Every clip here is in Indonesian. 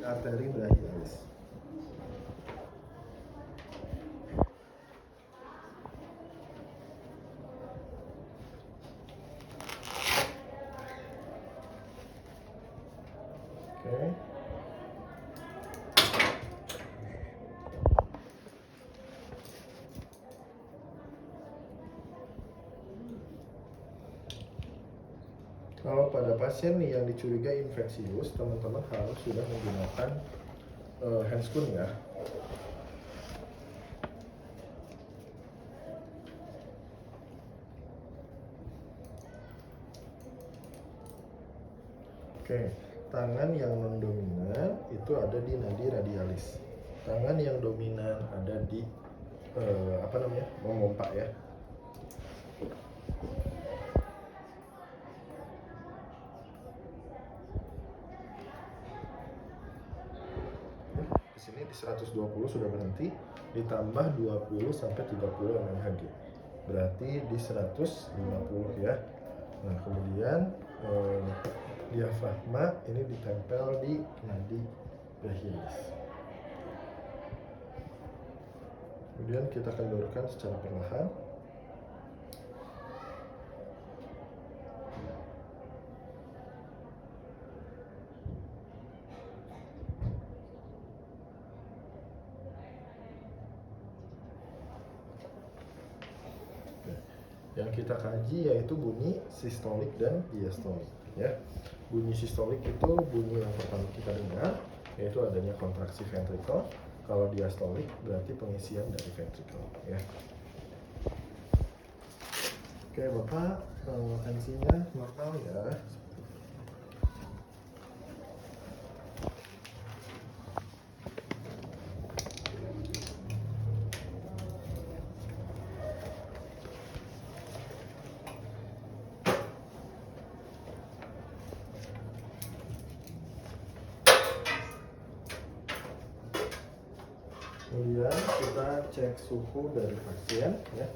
arteri brachialis. Oke. Kalau pada pasien yang dicurigai infeksius, teman-teman harus sudah menggunakan handscoon ya. Oke, tangan yang non-dominan itu ada di nadi radialis. Tangan yang dominan ada di memompa ya. Di sini di 120 sudah berhenti, ditambah 20 sampai 30 mmHg. Berarti di 150 ya. Nah, kemudian diafragma ini ditempel di nadi brachialis. Kemudian kita kendorkan secara perlahan. Yang kita kaji yaitu bunyi sistolik dan diastolik ya. Bunyi sistolik itu bunyi yang pertama kita dengar, yaitu adanya kontraksi ventrikel. Kalau diastolik berarti pengisian dari ventrikel ya. Oke Bapak, tensinya normal ya. Kemudian kita cek suhu dari pasien ya.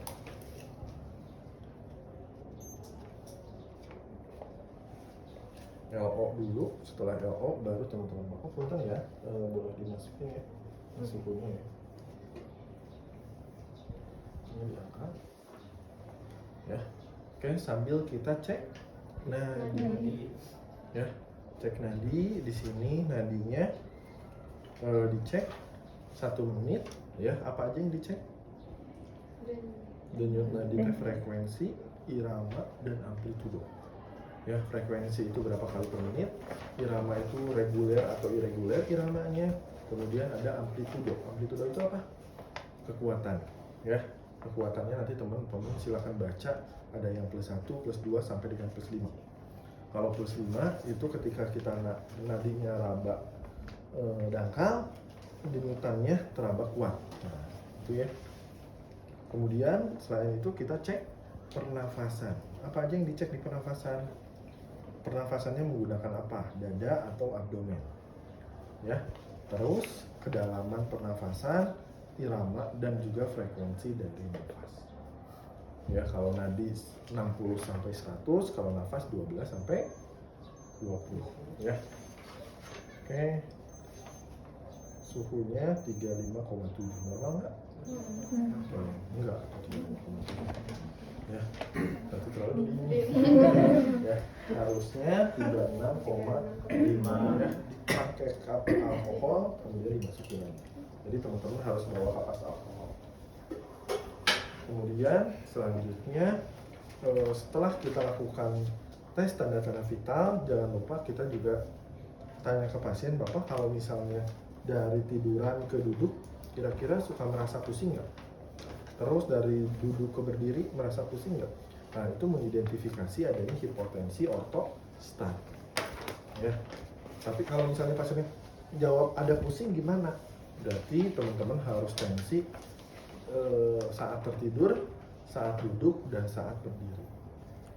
LO dulu, setelah LO baru teman-teman punten ya, boleh dimasukin ya suhunya ya. Ini diangkat ya. Oke, sambil kita cek nadi ya. Cek nadi di sini, nadinya dicek 1 menit ya. Apa aja yang dicek? Denyut nadi, frekuensi, irama, dan amplitudo ya. Frekuensi itu berapa kali per menit, irama itu reguler atau irreguler iramanya, kemudian ada amplitudo. Amplitudo itu apa? Kekuatan ya. Kekuatannya nanti teman-teman silakan baca, ada yang +1, +2 sampai dengan +5. Kalau +5 itu ketika kita nadinya raba dangkal, denyutannya teraba kuat. Nah, itu ya. Kemudian selain itu kita cek pernafasan. Apa aja yang dicek di pernafasan? Pernafasannya menggunakan apa? Dada atau abdomen. Ya. Terus kedalaman pernafasan, irama, dan juga frekuensi dari nafas. Ya, kalau nadi 60 sampai 100, kalau nafas 12 sampai 20 ya. Oke. Suhunya 35,7, normal nggak? Enggak, 35,7 ya, berarti terlalu dingin ya. Harusnya 36,5 ya. Pakai cup alkohol kemudian dimasukin lagi. Jadi teman-teman harus bawa kapas alkohol. Kemudian selanjutnya setelah kita lakukan tes tanda-tanda vital, jangan lupa kita juga tanya ke pasien, Bapak kalau misalnya dari tiduran ke duduk kira-kira suka merasa pusing nggak? Terus dari duduk ke berdiri merasa pusing nggak? Nah, itu mengidentifikasi adanya hipotensi ortostat ya. Tapi kalau misalnya pasiennya jawab ada pusing gimana? Berarti teman-teman harus tensi saat tertidur, saat duduk, dan saat berdiri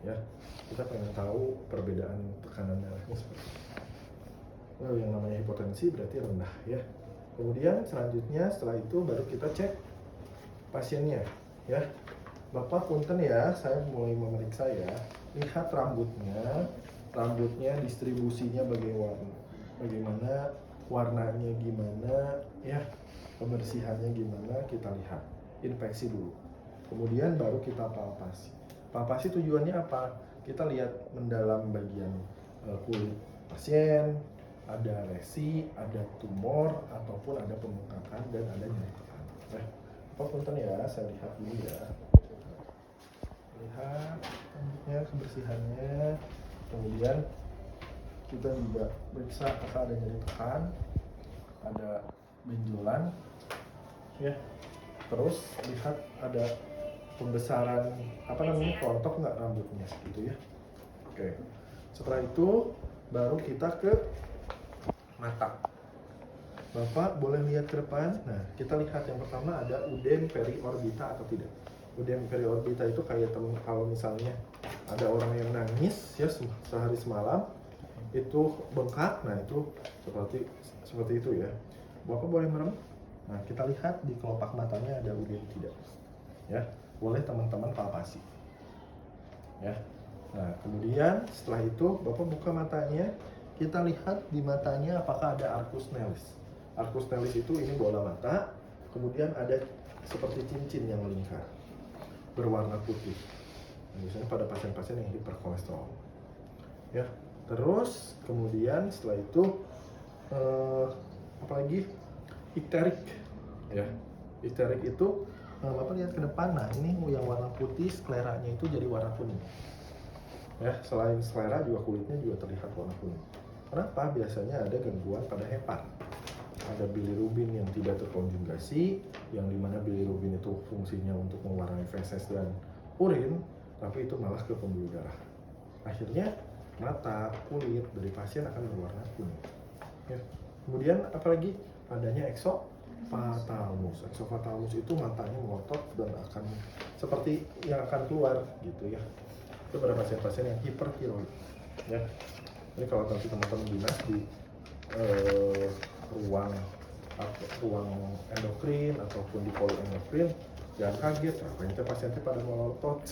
ya. Kita pengen tahu perbedaan tekanan darahnya seperti apa. Yang namanya hipotensi berarti rendah ya. Kemudian selanjutnya setelah itu baru kita cek pasiennya ya. Bapak punten ya, saya mulai memeriksa ya. Lihat rambutnya distribusinya bagaimana, warnanya gimana, ya, kebersihannya gimana, kita lihat, infeksi dulu. Kemudian baru kita palpasi. Palpasi tujuannya apa? Kita lihat mendalam bagian kulit pasien, ada lesi, ada tumor, ataupun ada pembengkakan dan ada nyeritan. Punten ya, saya lihat dulu ya. Lihat rambutnya, kebersihannya. Kemudian kita juga periksa apakah ada nyeri tekan, ada benjolan, ya. Terus lihat ada pembesaran kelontok nggak rambutnya, gitu ya. Oke. Setelah itu baru kita ke mata. Bapak boleh lihat ke depan. Nah, kita lihat yang pertama ada udem periorbita atau tidak. Udem periorbita itu kayak kalau misalnya ada orang yang nangis ya sehari semalam itu bengkak, nah itu seperti itu ya. Bapak boleh merem. Nah, kita lihat di kelopak matanya ada udem tidak. Ya, boleh teman-teman palpasi. Ya. Nah, kemudian setelah itu Bapak buka matanya, kita lihat di matanya apakah ada arcus nellis. Arcus nellis itu ini bola mata, kemudian ada seperti cincin yang melingkar, berwarna putih. Misalnya pada pasien-pasien yang hiperkolesterol. Ya, terus kemudian setelah itu apalagi ikterik. Ya, ikterik itu Bapak lihat ke depan. Nah, ini yang warna putih, skleranya itu jadi warna kuning. Ya, selain sklera juga kulitnya juga terlihat warna kuning. Kenapa? Biasanya ada gangguan pada hepar. Ada bilirubin yang tidak terkonjugasi, yang dimana bilirubin itu fungsinya untuk mewarnai feses dan urin, tapi itu malah ke pembuluh darah. Akhirnya mata, kulit dari pasien akan berwarna kuning. Ya. Kemudian apalagi adanya exophthalmos. Exophthalmos itu matanya melotot dan akan seperti yang akan keluar gitu ya. Itu pada pasien-pasien yang hipertiroid. Ya. Jadi kalau nanti teman-teman dinas di ruang endokrin ataupun di poliendokrin, jangan kaget, apanya pasiennya pada melotot.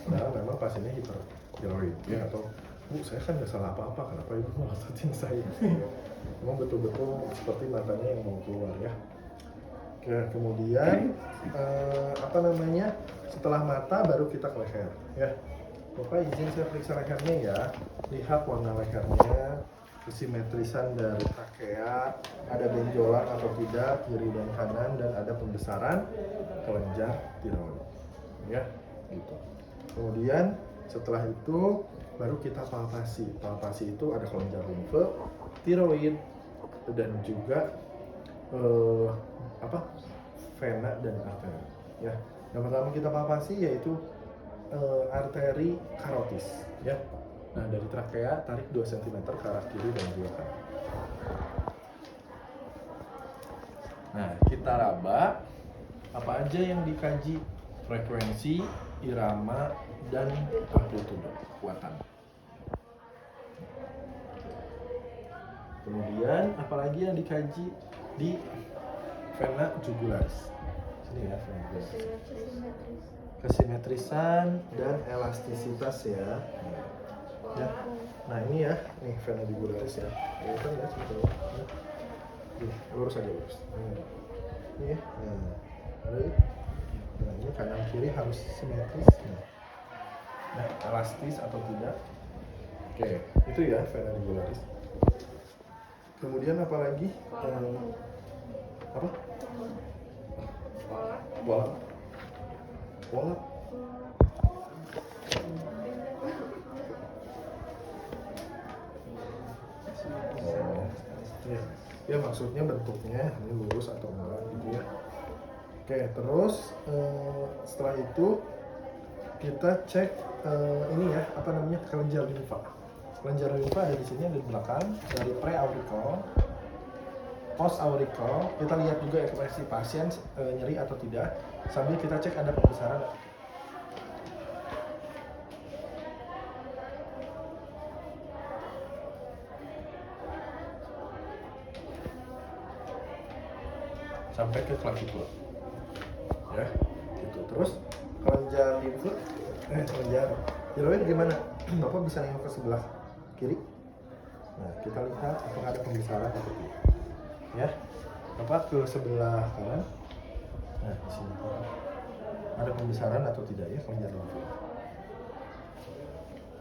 Nah, memang pasiennya hipertiroid ya, atau Bu, saya kan nggak salah apa-apa, kenapa ibu melototin saya? Memang betul-betul seperti matanya yang mau keluar ya. Oke, kemudian setelah mata baru kita ke leher ya. Bapak izin saya periksa lehernya ya. Lihat warna lehernya, kesimetrisan dari trachea, ada benjolan atau tidak kiri dan kanan, dan ada pembesaran kelenjar tiroid ya, gitu. Kemudian setelah itu baru kita palpasi. Palpasi itu ada kelenjar limfe, tiroid, dan juga vena dan arteri ya. Yang pertama kita palpasi yaitu arteri karotis ya. Nah, dari trakea tarik 2 cm ke arah kiri dan juga kanan. Nah, kita raba apa aja yang dikaji: frekuensi, irama, dan amplitude kekuatan. Kemudian apalagi yang dikaji di vena jugularis. Sini ya, vena jugularis. Kesimetrisan dan elastisitas ya. Ya. Nah, ini ya, nih vena jugularis ya. Ini kan ya sebetulnya. Lurus aja, lurus. Ini ya. Nah, ini kanan kiri harus simetris. Nah, elastis atau tidak. Oke, itu ya vena jugularis. Kemudian apalagi apa? Bola. Ya, maksudnya bentuknya ini lurus atau enggak gitu ya. Oke, terus setelah itu kita cek ini ya, kelenjar limfa. Kelenjar limfa ada di sini, ada di belakang, dari pre-auricle, post-auricle. Kita lihat juga ekspresi pasien nyeri atau tidak, sambil kita cek ada pembesaran. Sampai ke clavicle ya, gitu. Terus kelenjar limfe, kelenjar tiroid gimana? Bapak bisa nengok ke sebelah kiri. Nah, kita lihat apakah ada pembesaran atau tidak. Ya, Bapak ke sebelah kanan. Nah, di sini ada pembesaran atau tidak ya kelenjar limfu?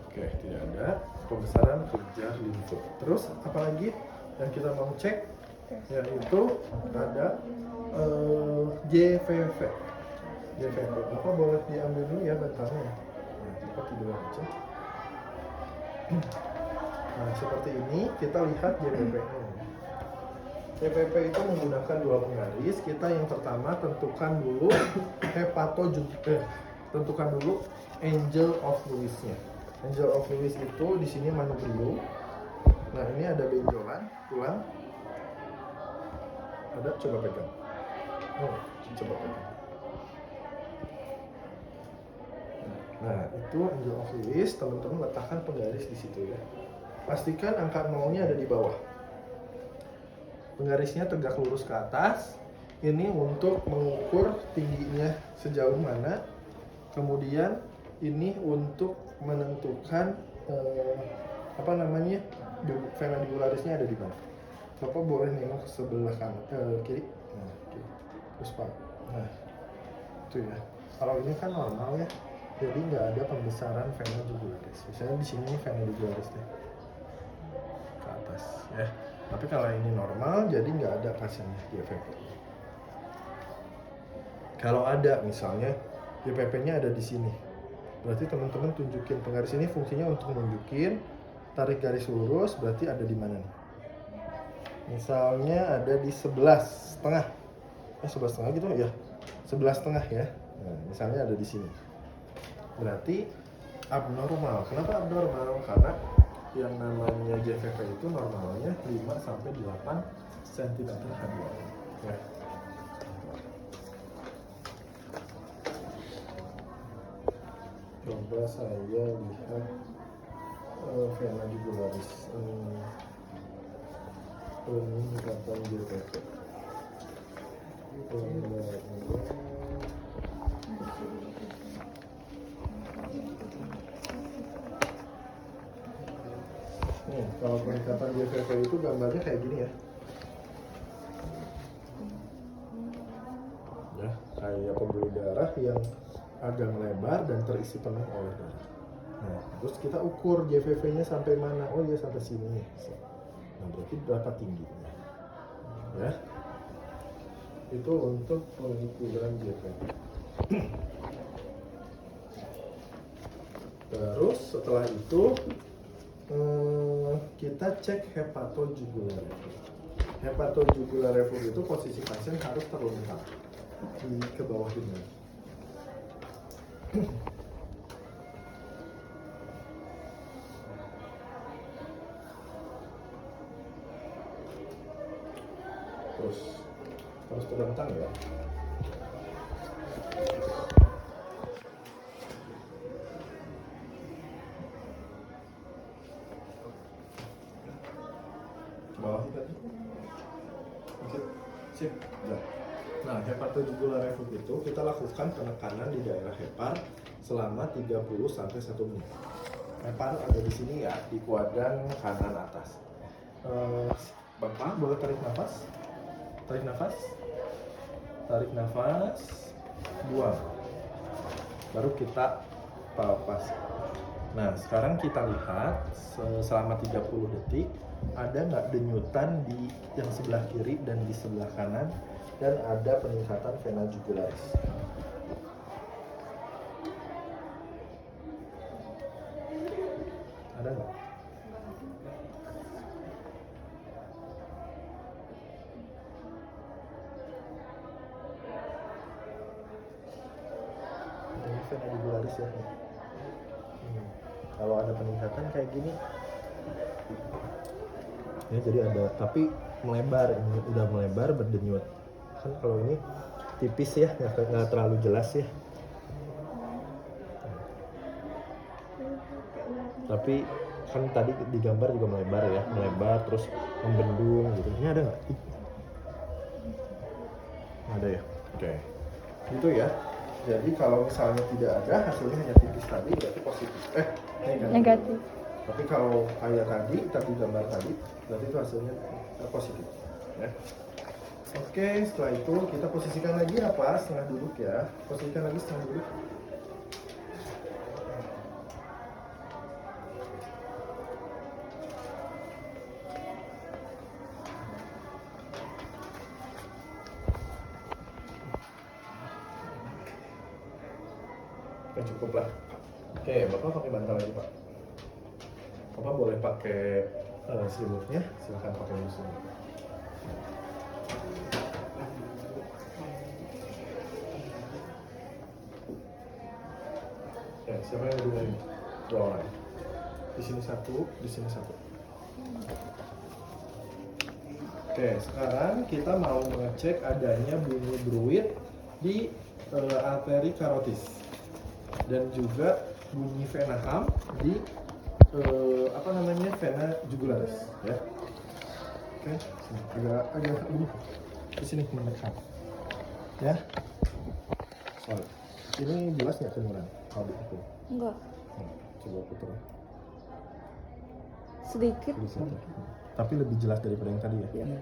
Oke, tidak ada pembesaran kelenjar limfu. Terus apalagi yang kita mau cek? Yaitu ada JVV. JVV. Bapak boleh diambil dulu ya bantalnya. Nah, Bapak tidur aja. Nah, seperti ini kita lihat JVV-nya. JVV itu menggunakan dua penggaris. Kita yang pertama tentukan dulu tentukan dulu Angel of Lewis-nya. Angel of Lewis itu di sini manubrium. Nah, ini ada benjolan tulang. Ada, coba pegang. Coba pegang. Nah, itu Angel of Lewis. Teman-teman letakkan penggaris di situ ya. Pastikan angka 0-nya ada di bawah. Penggarisnya tegak lurus ke atas. Ini untuk mengukur tingginya sejauh mana. Kemudian ini untuk menentukan vena jugularisnya ada di mana. Bapak boleh nengok ke sebelah kanan, kiri. Nah, kiri. Terus Pak. Nah, itu ya. Kalau ini kan normal ya. Jadi nggak ada pembesaran vena jugularis. Misalnya di sini vena jugularisnya ke atas ya. Tapi kalau ini normal, jadi nggak ada pasiennya JVP. Kalau ada misalnya JVP-nya ada di sini, berarti teman-teman tunjukin penggaris ini fungsinya untuk nunjukin tarik garis lurus, berarti ada di mana nih? Misalnya ada di 11,5, 11,5 gitu ya, 11,5 ya. Nah, misalnya ada di sini, berarti abnormal. Kenapa abnormal? Karena yang namanya JVP itu normalnya 5-8 cm H2 ya. Coba saya lihat vena jugularis peningkatan JVP. Kalau peningkatan JVP itu gambarnya kayak gini ya. Ya, kayak pembuluh darah yang agak melebar dan terisi penuh oleh darah. Nah, terus kita ukur JVP-nya sampai mana? Oh ya, sampai sini. Nah, berarti berapa tingginya? Ya. Itu untuk pengukuran JVP. Terus setelah itu kita cek hepatojugular reflux. Hepatojugular reflux itu posisi pasien harus terlentang ke bawah dada. Terus harus terlentang ya. Bawah tadi. Oke, sip. Nah, hepatojugular reflux itu kita lakukan penekanan di daerah hepar selama 30-1 menit. Hepar ada di sini ya, di kuadran kanan atas. Bapak boleh tarik nafas. Tarik nafas. Tarik nafas. Buang. Baru kita papas. Nah, sekarang kita lihat selama 30 detik ada nggak denyutan di yang sebelah kiri dan di sebelah kanan, dan ada peningkatan vena jugularis. Ada nggak? Ini vena jugularis ya. Kalau ada peningkatan kayak gini, ya jadi ada, tapi melebar, ini udah melebar berdenyut. Kan kalau ini tipis ya, nggak terlalu jelas ya. Tapi kan tadi di gambar juga melebar ya, melebar terus membendung gitu. Ini ada nggak? Ada ya. Oke. Gitu ya. Jadi kalau misalnya tidak ada, hasilnya hanya tipis tadi, berarti positif. Negatif. Tapi kalau kayak tadi gambar tadi, berarti itu hasilnya positif. Ya. Oke, setelah itu kita posisikan lagi apa? Setengah duduk ya. Posisikan lagi setengah duduk. Oke, cukup lah. Oke, Bapak pakai bantal lagi, Pak. Bapak boleh pakai selimutnya, silahkan pakai dulu selimut. Ya, siapa yang duduk ini? Dua orang. Di sini satu, di sini satu. Oke, sekarang kita mau mengecek adanya bunyi bruit di arteri karotis dan juga bunyi vena ham di vena jugularis, ya. Oke, agak di sini mendekat, ya. Sorry. Ini jelas nggak kedengeran kalau dipukul? Enggak. Coba putar. Sedikit. Tapi lebih jelas daripada yang tadi ya? Iya.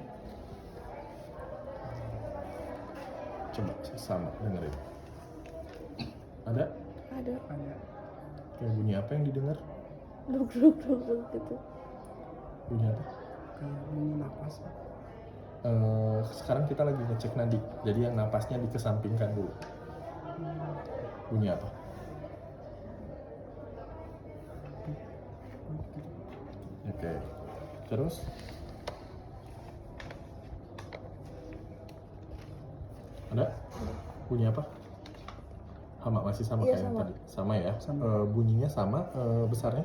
Coba sama dengerin. Ada? Ada. Kayak bunyi apa yang didengar? Duk gitu. Bunyi apa? Kayak bunyi napas. Sekarang kita lagi ngecek nadi. Jadi yang napasnya dikesampingkan dulu. Bunyi apa? Oke. Terus? Ada? Bunyi apa? Sama, masih sama Iya, kayak yang sama. tadi? Sama ya? Sama. Bunyinya sama, besarnya?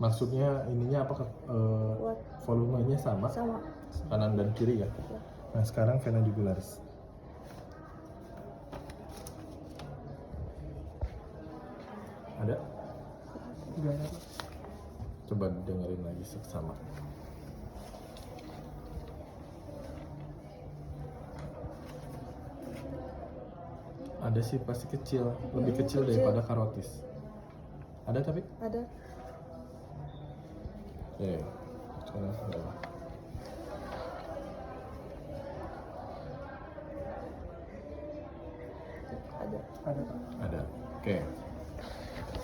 Maksudnya ininya apa? Kuat. Volumenya sama? Sama. Kanan dan kiri ya? Ya. Nah sekarang vena jugularis. Ada? Enggak ada. Coba dengerin lagi sama. Ada sih pasti kecil, lebih kecil kecil. daripada karotis. Ada tapi? Ada. Oke, sekarang berapa? Ada. Ada Pak. Ada. Oke.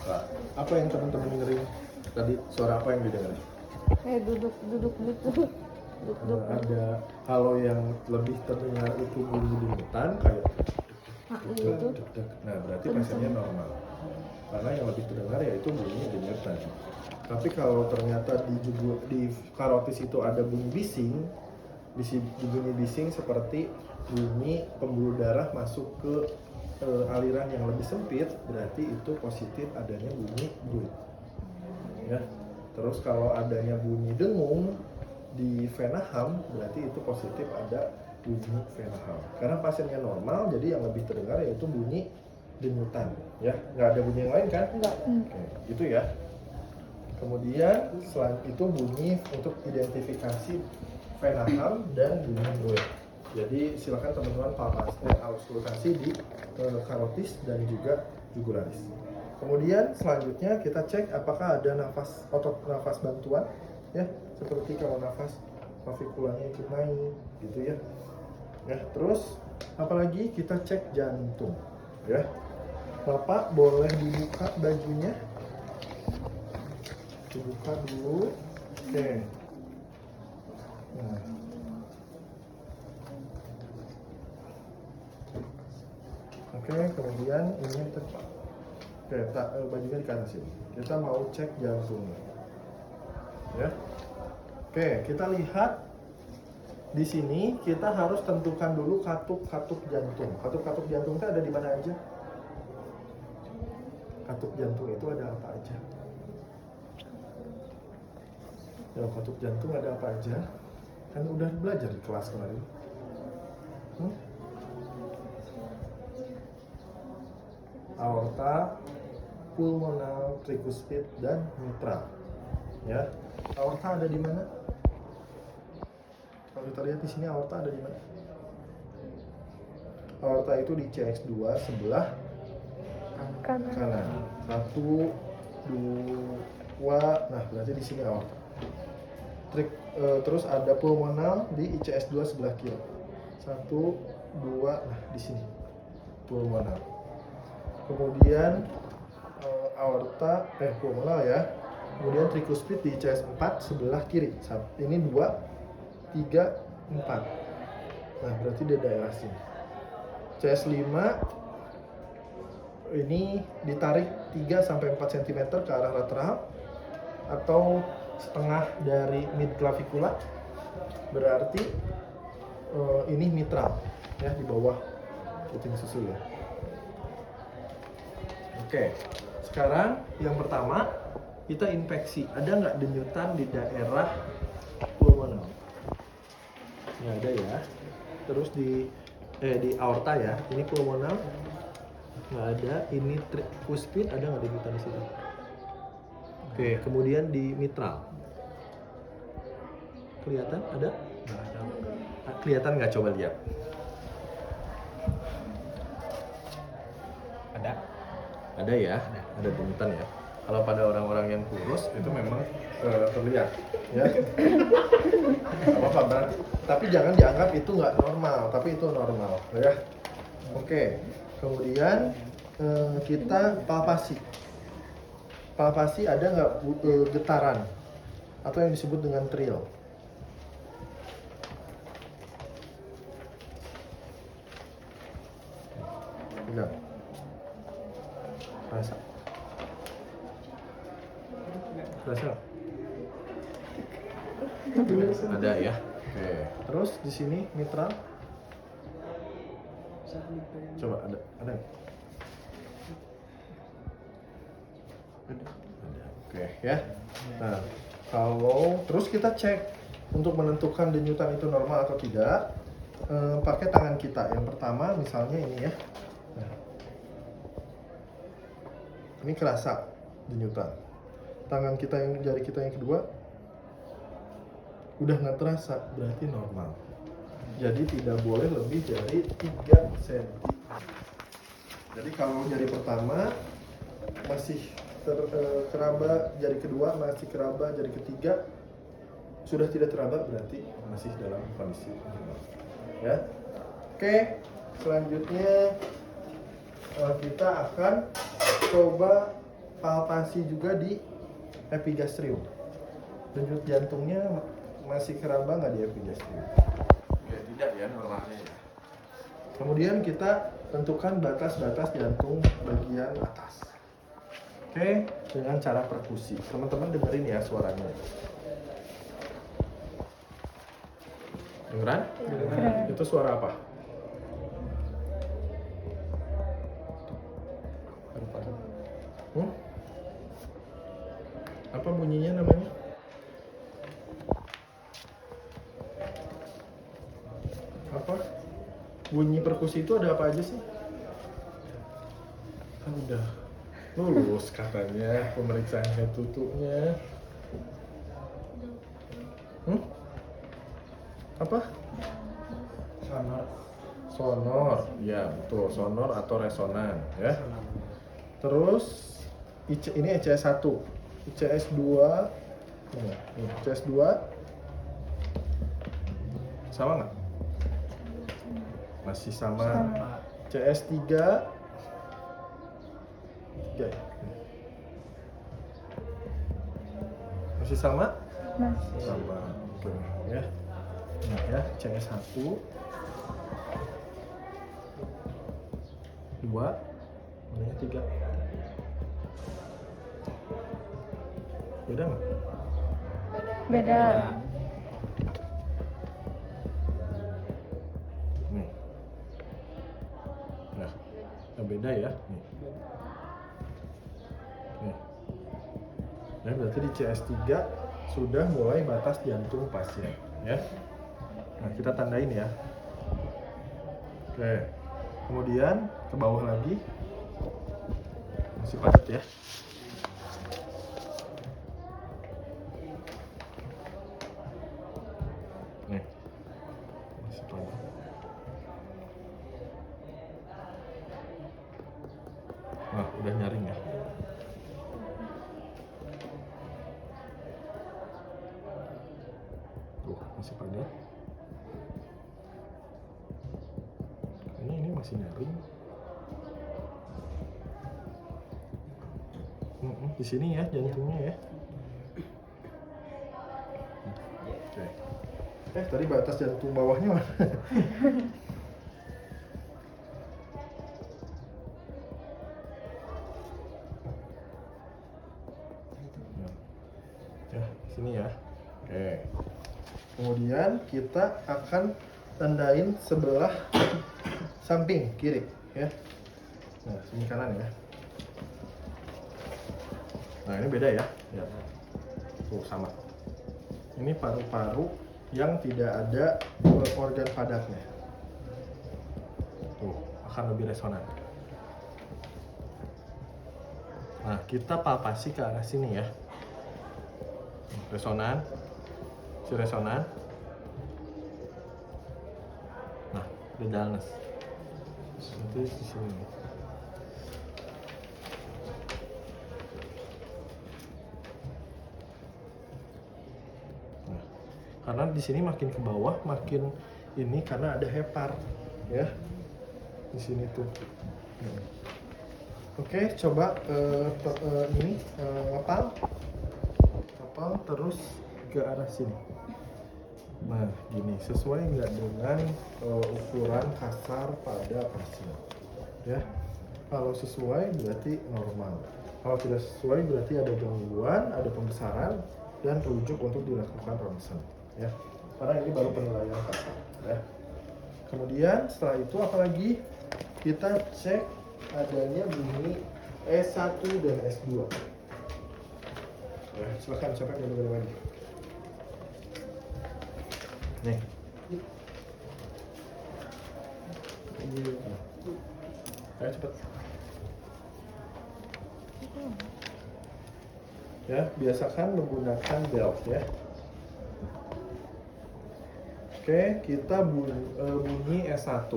Nah, apa yang teman-teman dengerin? Tadi suara apa yang didengerin? Kayak duduk gitu. Duduk. Ada, kalau yang lebih terdengar itu bunyi denyutan kayak Gitu. nah berarti pasiennya normal karena yang lebih terdengar yaitu bunyi denyutan. Tapi kalau ternyata di karotis itu ada bunyi bising, bunyi bising seperti bunyi pembuluh darah masuk ke aliran yang lebih sempit, berarti itu positif adanya bunyi bruit. Ya. Terus kalau adanya bunyi dengung di vena ham, berarti itu positif ada bunyi vena ham. Karena pasiennya normal, jadi yang lebih terdengar yaitu bunyi denyutan. Ya, nggak ada bunyi yang lain kan? Enggak. Oke, gitu ya. Kemudian selain itu bunyi untuk identifikasi vena ham dan bunyi bruit. Jadi silakan teman-teman auskultasi di karotis dan juga jugularis. Kemudian selanjutnya kita cek apakah ada otot nafas bantuan, ya, seperti kalau nafas klavikulanya ikut naik, gitu ya. Ya, terus apalagi kita cek jantung, ya. Bapak boleh dibuka bajunya, dibuka dulu, oke. Nah. Oke, kemudian ini oke, bajunya di kanan sini. Kita mau cek jantungnya, ya. Oke, kita lihat di sini kita harus tentukan dulu katup jantung. Katup jantung itu ada di mana aja? Katup jantung itu ada apa aja? Ya, katup jantung ada apa aja? Kan udah belajar di kelas kemarin. Aorta, pulmonal, tricuspid, dan mitral. Ya, aorta ada di mana? Kalau kita lihat di sini aorta ada di mana? Aorta itu di CX2 sebelah Kanan. kanan. 1, 2, Nah berarti di sini aorta. Terus ada pulmonal di ICS2 sebelah kiri. 1, 2, nah di sini pulmonal. Kemudian aorta, pulmonal ya. Kemudian tricuspid di ICS4 sebelah kiri. Ini 2, 3, 4. Nah berarti dia daerah sini. ICS5 ini ditarik 3-4 cm ke arah lateral atau setengah dari mid clavicula, berarti ini mitral ya, di bawah puting susu ya. Oke, sekarang yang pertama kita infeksi, ada nggak denyutan di daerah pulmonal? Nggak ada ya. Terus di aorta ya, ini pulmonal nggak ada, ini tricuspid ada nggak denyutan di sini? Oke, kemudian di mitral kelihatan ada? Nggak ada. Kelihatan nggak, coba lihat? Ada ya, ada denyutan ya. Kalau pada orang-orang yang kurus itu memang terlihat ya. Apa berarti, tapi jangan dianggap itu nggak normal, tapi itu normal ya. Oke, kemudian kita palpasi. Palpasi ada nggak getaran atau yang disebut dengan trill? Enggak. Rasa. Ada ya. Oke. Terus di sini mitral. Coba ada nggak? Ada. Oke ya. Nah, kalau terus kita cek untuk menentukan denyutan itu normal atau tidak, pakai tangan kita. Yang pertama misalnya ini ya. Nah, ini kerasa denyutan. Tangan kita jari kita yang kedua udah nggak terasa, berarti normal. Jadi tidak boleh lebih dari 3 cm. Jadi kalau jari pertama masih keraba, jari kedua masih keraba, jari ketiga sudah tidak teraba, berarti masih dalam kondisi normal. Ya. Oke, selanjutnya kita akan coba palpasi juga di epigastrium. Denyut jantungnya masih keraba nggak di epigastrium? Oke, tidak ya, normalnya ya. Kemudian kita tentukan batas-batas jantung bagian atas. Oke, dengan cara perkusi. Teman-teman dengerin ya suaranya. Dengeran? Dengeran. Itu suara apa? Apa bunyinya namanya? Apa? Bunyi perkusi itu ada apa aja sih? Kan udah lulus katanya pemeriksaan head tutupnya. Apa? Sonor, ya betul, sonor atau resonan ya. Terus ini ICS 1, ICS 2, ICS 2 sama nggak? Masih sama. ICS 3 ya. Masih sama? Masih. Sama. Oke ya. Nah ya, ICS 1 2 mana 3. Beda nggak? Beda. Nih. Nah, beda ya. Nih. Nih. Nah, berarti di CS3 sudah mulai batas jantung pasien, ya. Nah, kita tandain ya. Oke. Kemudian ke bawah lagi. Masih padat ya. Nih. Masih padat. Nah, udah nyaring ya. ya. Ini masih nyaring. Di sini ya jantungnya ya. Oke. Tadi batas jantung bawahnya mana? Ya, sini ya. Oke. Kemudian kita akan tandain sebelah samping kiri ya. Nah, sini kanan ya. Nah, ini beda ya. Ya. Tuh sama. Ini paru-paru yang tidak ada organ padatnya. Tuh, akan lebih resonan. Nah, kita palpasi ke arah sini ya. Resonan. Si resonan. Nah, the dullness. Nanti di sini. Nah, karena di sini makin ke bawah, makin ini karena ada hepar, ya. Di sini tuh. Oke, coba ini ngepal terus ke arah sini. Nah, gini, sesuai nggak dengan ukuran kasar pada pasien, ya? Kalau sesuai berarti normal. Kalau tidak sesuai berarti ada gangguan, ada pembesaran, dan rujuk untuk dilakukan ronsen, ya. Karena ini baru penilaian kasar, ya. Kemudian setelah itu apalagi kita cek adanya bunyi S1 dan S2. Ya, silakan siapa yang mau lagi. Nih. Ayo cepet. Ya, biasakan menggunakan belt ya. Oke, kita bunyi S1.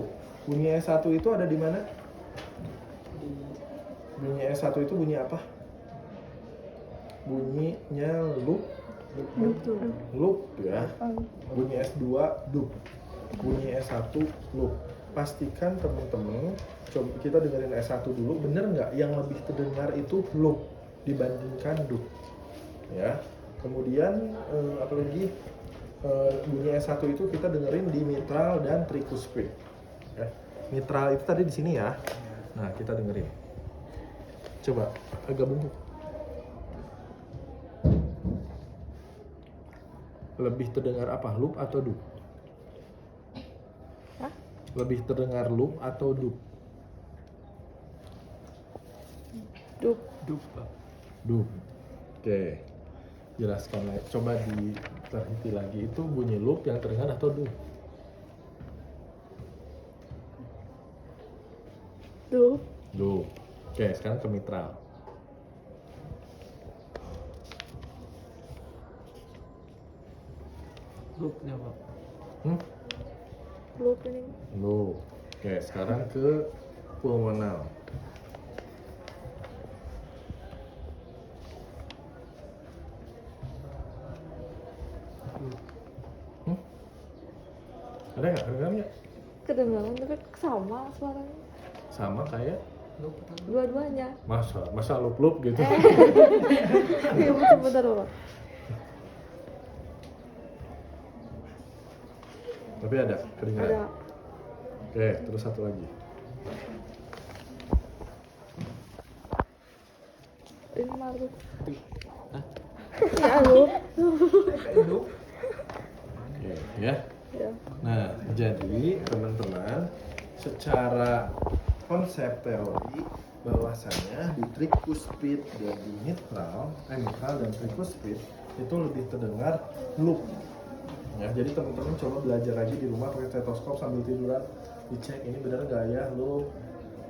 Bunyi S1 itu ada di mana? Bunyi S1 itu bunyi apa? Bunyinya loop. Loop ya. Bunyi S2 loop. Bunyi S1 loop. Pastikan teman-teman, coba kita dengerin S1 dulu, bener nggak yang lebih terdengar itu loop dibandingkan loop, ya. Kemudian apalagi bunyi S1 itu kita dengerin di mitral dan tricuspid, ya. Mitral itu tadi di sini ya. Nah, kita dengerin. Coba gabung. Lebih terdengar apa, loop atau dup? Hah? Lebih terdengar loop atau dup? Dup. Dup. Oke. Jelaskan lagi. Coba diteliti lagi. Itu bunyi loop yang terdengar atau dup? Dup. Dup. Oke, sekarang ke mitral. Loopnya Pak. Dup ini. Loop. Oke, sekarang ke pulmonal. Ada nggak? Kedengeran nggak? Kedengaran tapi sama suaranya. Sama kayak Loop pertama. Dua-duanya. masa loop gitu. Iya, bentar Pak. Tapi ada kedengeran. Ada. Oke, terus satu lagi. Ini malu. Hah? Ya lu. Loop. Oke, ya. Ya. Nah, jadi teman-teman, secara konsep teori bahwasanya di tricuspid dan di mitral dan tricuspid itu lebih terdengar loop. Ya, jadi teman-teman coba belajar lagi di rumah pakai stetoskop sambil tiduran, dicek ini benar nggak ya loop.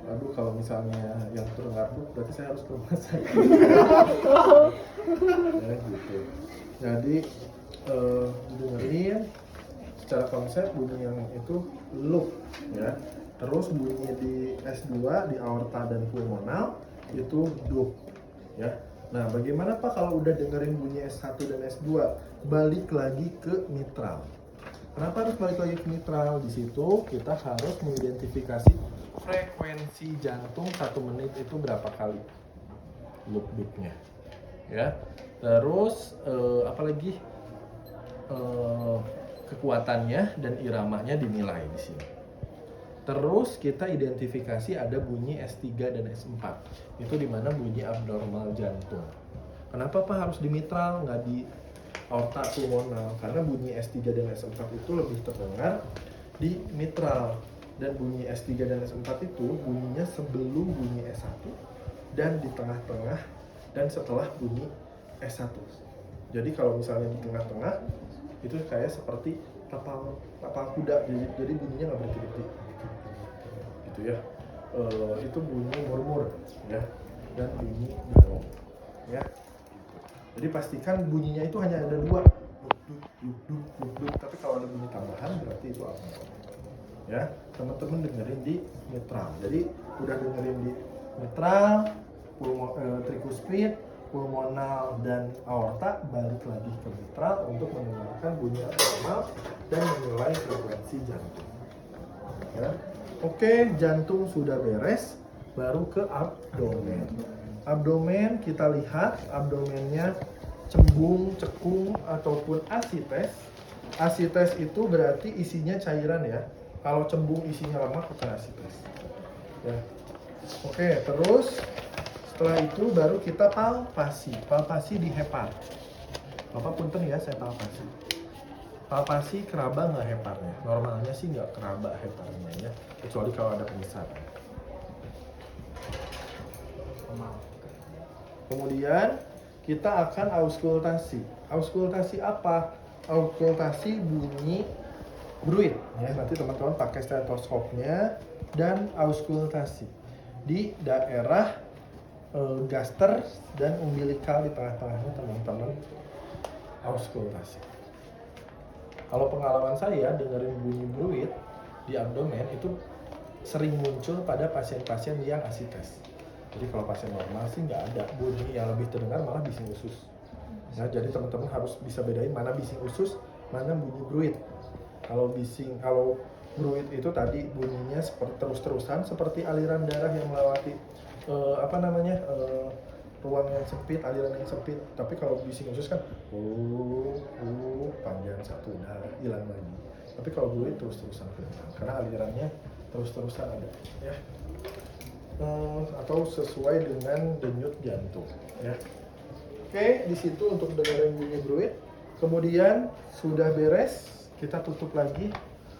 Aduh, kalau misalnya yang terdengar loop berarti saya harus ke rumah sakit. Ya, gitu. Jadi didengerin secara konsep bunyi yang itu loop ya. Terus bunyi di S2 di aorta dan pulmonal itu dup ya. Nah, bagaimana Pak kalau udah dengerin bunyi S1 dan S2? Balik lagi ke mitral. Kenapa harus balik lagi ke mitral? Di situ kita harus mengidentifikasi frekuensi jantung 1 menit itu berapa kali loop-loopnya, ya. Terus apalagi kekuatannya dan iramanya dinilai di sini. Terus kita identifikasi ada bunyi S3 dan S4. Itu dimana bunyi abnormal jantung. Kenapa Pak harus di mitral, nggak di aorta pulmonal? Karena bunyi S3 dan S4 itu lebih terdengar di mitral. Dan bunyi S3 dan S4 itu bunyinya sebelum bunyi S1 dan di tengah-tengah dan setelah bunyi S1. Jadi kalau misalnya di tengah-tengah itu kayak seperti tapal kuda, jadi bunyinya nggak berhenti-henti gitu ya. Itu bunyi murmur ya, dan bunyi baro ya. Jadi pastikan bunyinya itu hanya ada 2, duk, tapi kalau ada bunyi tambahan berarti itu abnormal ya. Teman-teman dengerin di mitral. Jadi udah dengerin di mitral, tricuspid, pulmonal dan aorta, balik lagi ke mitral untuk mendengarkan bunyi abnormal dan menilai frekuensi jantung. Ya. Oke, jantung sudah beres, baru ke abdomen. Abdomen kita lihat, abdomennya cembung, cekung ataupun asites. Asites itu berarti isinya cairan ya. Kalau cembung isinya lemak bukan asites. Ya. Oke, terus setelah itu baru kita palpasi. Palpasi di hepar. Bapak punten ya, saya palpasi. Palpasi keraba nggak heparnya? Normalnya sih nggak keraba heparnya ya, kecuali kalau ada penyesaran. Kemudian kita akan auskultasi. Auskultasi apa? Auskultasi bunyi bruit. Ya, nanti teman-teman pakai stetoskopnya dan auskultasi di daerah gaster dan umbilikal, di tengah-tengahnya teman-teman auskultasi. Kalau pengalaman saya dengerin bunyi bruit di abdomen itu sering muncul pada pasien-pasien yang asites. Jadi kalau pasien normal sih nggak ada. Bunyi yang lebih terdengar malah bising usus. Nah, jadi teman-teman harus bisa bedain mana bising usus, mana bunyi bruit. Kalau bruit itu tadi bunyinya seperti terus-terusan, seperti aliran darah yang melewati ruang yang sempit, aliran yang sempit. Tapi kalau bising usus kan panjang satu, udah hilang lagi. Tapi kalau bruit terus-terusan karena alirannya terus-terusan ada ya. Atau sesuai dengan denyut jantung ya. Oke, di situ untuk dengerin bunyi bruit. Kemudian sudah beres, kita tutup lagi.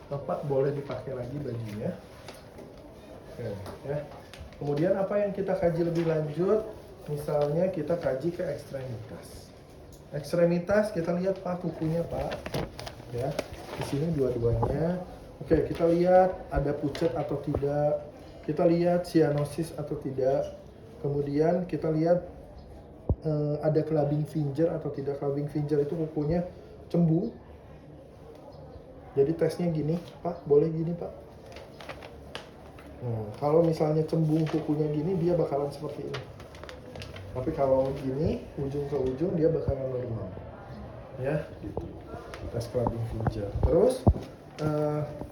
Bapak boleh dipakai lagi bajunya. Oke, ya. Kemudian apa yang kita kaji lebih lanjut? Misalnya kita kaji ke ekstremitas. Ekstremitas kita lihat Pak kukunya Pak. Ya, di sini dua-duanya. Oke, kita lihat ada pucat atau tidak. Kita lihat cyanosis atau tidak. Kemudian kita lihat ada clubbing finger atau tidak. Clubbing finger itu kukunya cembung. Jadi tesnya gini, Pak, boleh gini Pak. Kalau misalnya cembung kukunya gini, dia bakalan seperti ini. Tapi kalau gini, ujung ke ujung, dia bakalan normal. Ya, gitu. Tes clubbing finger. Terus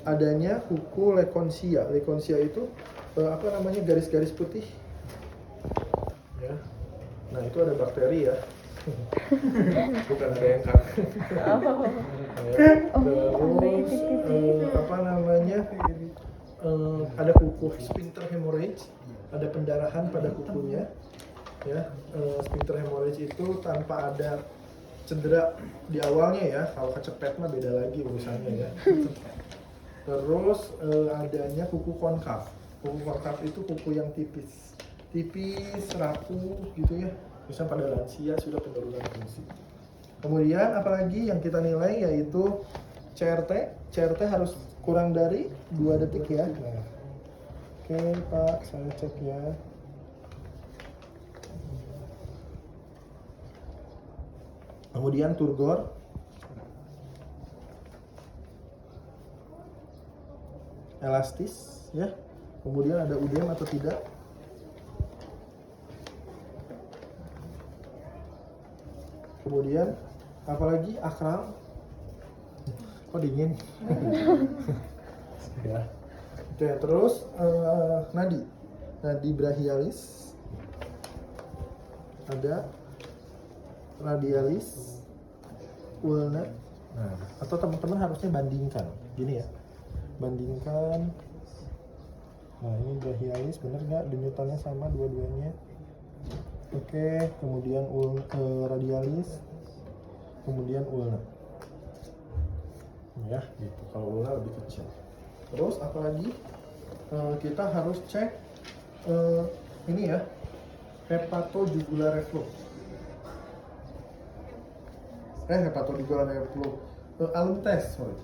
adanya kuku lekonsia. Lekonsia itu garis-garis putih. Ya. Nah, itu ada bakteri ya. Bukan ada yang kanker. Terus ada kuku sphincter hemorrhage, ada pendarahan pada kukunya. Ya, sphincter hemorrhage itu tanpa ada cedera di awalnya ya. Kalau kecepet mah beda lagi urusannya ya. Terus adanya kuku konkav. Kuku konkav itu kuku yang tipis, rapuh gitu ya. Misalnya pada lansia sudah penurunan fungsi. Kemudian apalagi yang kita nilai yaitu CRT. CRT harus kurang dari 2 detik ya. Nah. Oke Pak, saya cek ya. Kemudian turgor. Elastis ya. Kemudian ada udem atau tidak. Kemudian apalagi akram. Kok dingin? Ya. Oke, terus nadi brachialis, ada radialis, ulna. Nah, atau teman-teman harusnya bandingkan, gini ya, bandingkan. Nah, ini brachialis, bener nggak denyutannya sama dua-duanya? Oke, kemudian radialis, kemudian ulna. Ya, gitu. Kalau ulna lebih kecil. Terus apalagi kita harus cek ini ya, hepatojugular reflux. Hepatojugular reflux. Alum test, sorry.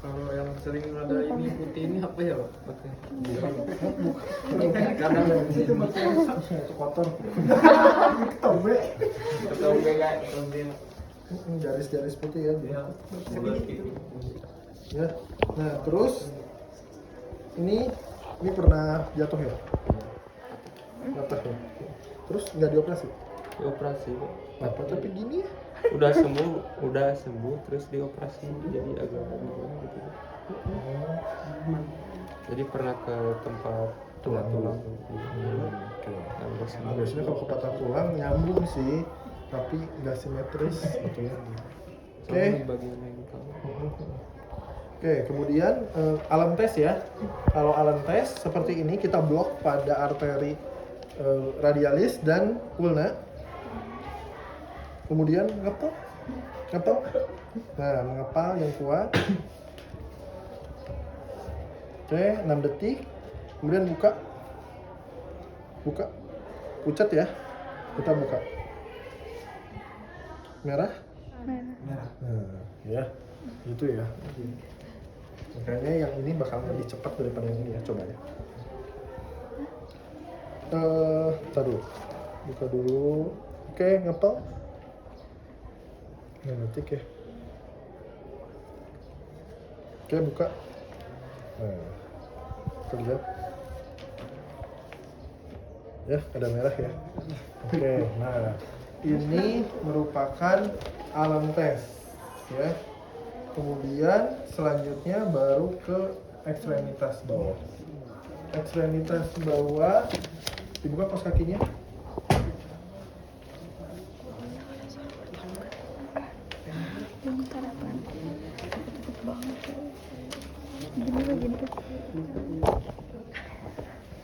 Kalau yang sering ada ini putih ini apa ya Pak? Kadang itu itu kotor. Ketombe. Ketombe kayak ketombe. Garis-garis putih ya. Ya, bulat gitu. Ya. Nah, terus ini pernah jatuh ya? Patah ya? Terus nggak dioperasi? Dioperasi Pak. Apa tapi gini ya? Udah sembuh terus dioperasi jadi agak gimana gitu. Jadi pernah ke tempat tulang. Oke. Nah, Biasanya kalau ke patah tulang nyambung sih, tapi nggak simetris gitu ya. Oke. Bagian yang tahu. Oke, kemudian alam tes ya. Kalau alam tes seperti ini kita blok pada arteri radialis dan ulna. Kemudian ngepel. Nah, mengepal yang kuat. Oke, 6 detik. Kemudian buka. Pucat ya. Kita buka. Merah. Nah, ya. Itu ya. Makanya yang ini bakal lebih cepat daripada yang ini ya. Coba ya. Bentar dulu. Buka dulu. Oke, ngepel. 6 detik ya. Oke, buka. Nah, terlihat. Ya, ada merah ya. Oke, nah ini merupakan alam tes ya. Kemudian selanjutnya baru ke ekstremitas bawah. Ekstremitas bawah dibuka kos kakinya.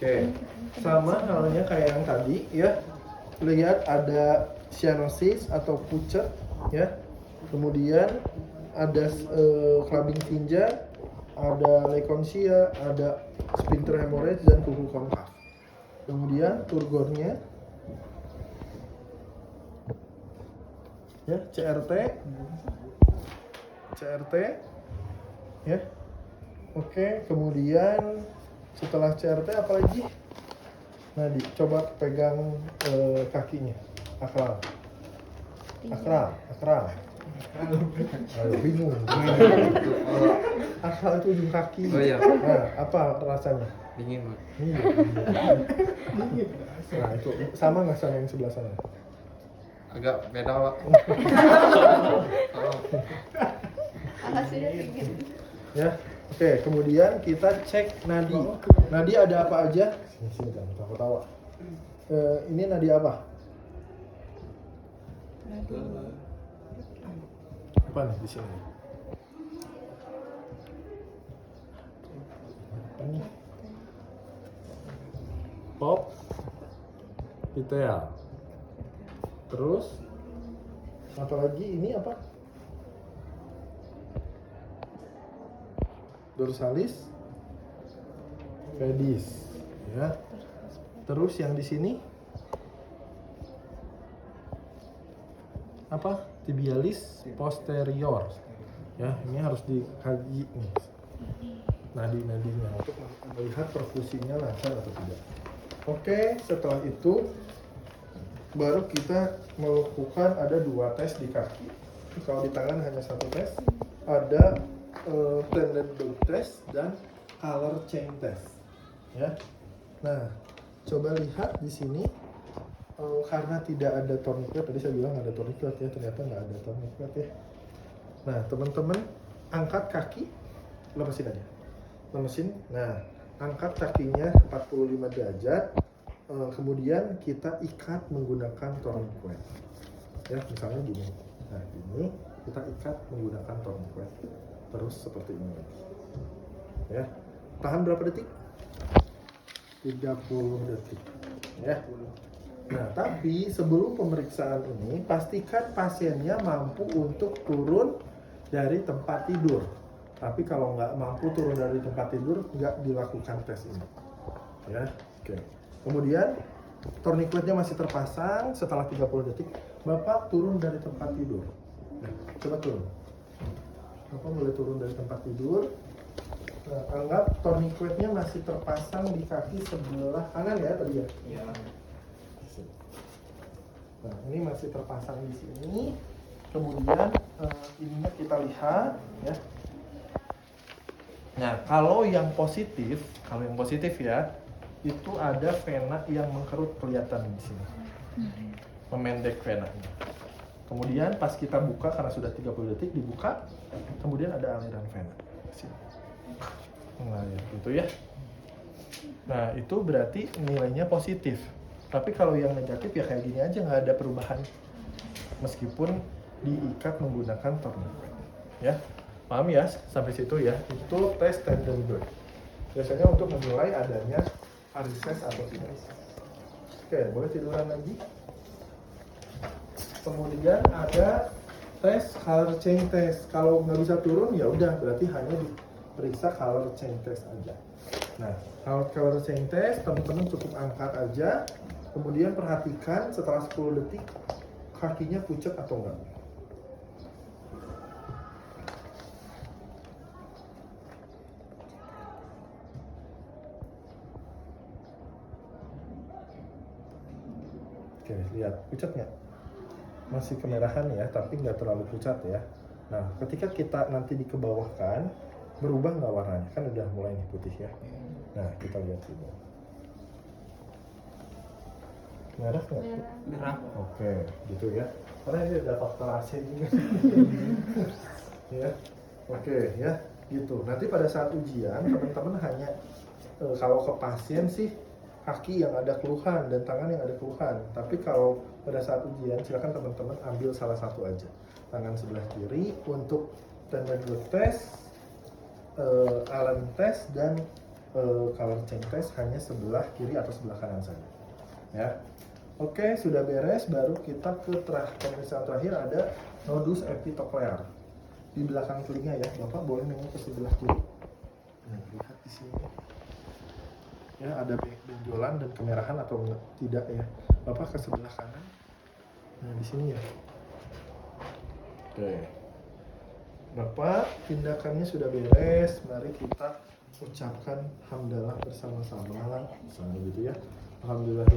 Oke, sama halnya kayak yang tadi ya. Lihat ada cyanosis atau pucat ya. Kemudian ada clubbing tinja, ada leukemia, ada sphincter hemorrhage dan kuku konkav. Kemudian turgornya ya, CRT ya. Oke, kemudian setelah CRT apa lagi? Nah, coba pegang kakinya. Akral. Aduh, bingung. Akral itu ujung kaki. Oh iya. Nah, apa rasanya? Dingin Pak. Iya. Dingin. Nah, itu sama nggak sama yang sebelah sana? Agak beda Pak. Hasilnya tinggi. Ya. Oke, kemudian kita cek nadi. Nadi ada apa aja? Sini kan, tawa. Ini nadi apa? Apa nih di sini? Apa nih? Pop, pitea. Terus, apa lagi? Ini apa? Dorsalis, pedis, ya. Terus yang di sini apa? Tibialis posterior. Ya, ini harus dikaji nih nadi-nadinya untuk melihat perfusinya lancar atau tidak. Oke, setelah itu baru kita melakukan ada 2 tes di kaki. Kalau di tangan hanya 1 tes. Ada tendon dog test dan color chain test. Ya. Nah, coba lihat di sini karena tidak ada tourniquet, tadi saya bilang ada tourniquet ya, ternyata nggak ada tourniquet ya. Nah, teman-teman angkat kaki, lemesin aja. Lemesin. Nah, angkat kakinya 45 derajat. Kemudian kita ikat menggunakan tourniquet. Ya, misalnya gini. Nah, ini kita ikat menggunakan tourniquet. Terus seperti ini. Ya. Tahan berapa detik? 30 detik. Ya. Nah, tapi sebelum pemeriksaan ini, pastikan pasiennya mampu untuk turun dari tempat tidur. Tapi kalau nggak mampu turun dari tempat tidur, nggak dilakukan tes ini. Ya, oke. Kemudian, tourniquetnya masih terpasang. Setelah 30 detik, Bapak turun dari tempat tidur. Nah, coba turun. Bapak boleh turun dari tempat tidur. Nah, anggap tourniquetnya masih terpasang di kaki sebelah kanan ya tadi ya? Iya. Nah, ini masih terpasang di sini. Kemudian ininya kita lihat ya. Nah, kalau yang positif ya, itu ada vena yang mengkerut kelihatan di sini. Memendek venanya. Kemudian pas kita buka karena sudah 30 detik dibuka, kemudian ada aliran vena di sini. Mengalir gitu ya. Nah, itu berarti nilainya positif. Tapi kalau yang negatif ya kayak gini aja, nggak ada perubahan. Meskipun diikat menggunakan tourniquet. Ya, paham ya sampai situ ya. Itu tes Trendelenburg. Biasanya untuk menilai adanya varises atau tidak. Oke, boleh tiduran lagi. Kemudian ada tes color change test. Kalau nggak bisa turun ya udah, berarti hanya diperiksa color change test aja. Nah, color change test teman-teman cukup angkat aja. Kemudian perhatikan setelah 10 detik kakinya pucat atau enggak. Oke, lihat pucat nggak? Masih kemerahan ya, tapi nggak terlalu pucat ya. Nah, ketika kita nanti dikebawahkan, berubah nggak warnanya? Kan udah mulai nih putih ya. Nah, kita lihat sini. Merah nggak? Merah. Oke, gitu ya. Karena ini ada faktor AC juga. Ya, oke ya, gitu. Nanti pada saat ujian, teman-teman hanya kalau ke pasien sih kaki yang ada keluhan dan tangan yang ada keluhan. Tapi kalau pada saat ujian, silakan teman-teman ambil salah satu aja. Tangan sebelah kiri untuk Trendelenburg test, Allen test dan color change test hanya sebelah kiri atau sebelah kanan saja. Ya. Oke, sudah beres, baru kita ke pemeriksaan terakhir ada nodus epitoklear di belakang telinga ya. Bapak boleh nengok ke sebelah kiri. Nah, lihat di sini. Ya, ada benjolan dan kemerahan atau tidak ya. Bapak ke sebelah kanan. Nah, di sini ya. Oke. Bapak, tindakannya sudah beres. Mari kita ucapkan hamdalah bersama-sama. Misalnya gitu ya. Alhamdulillah.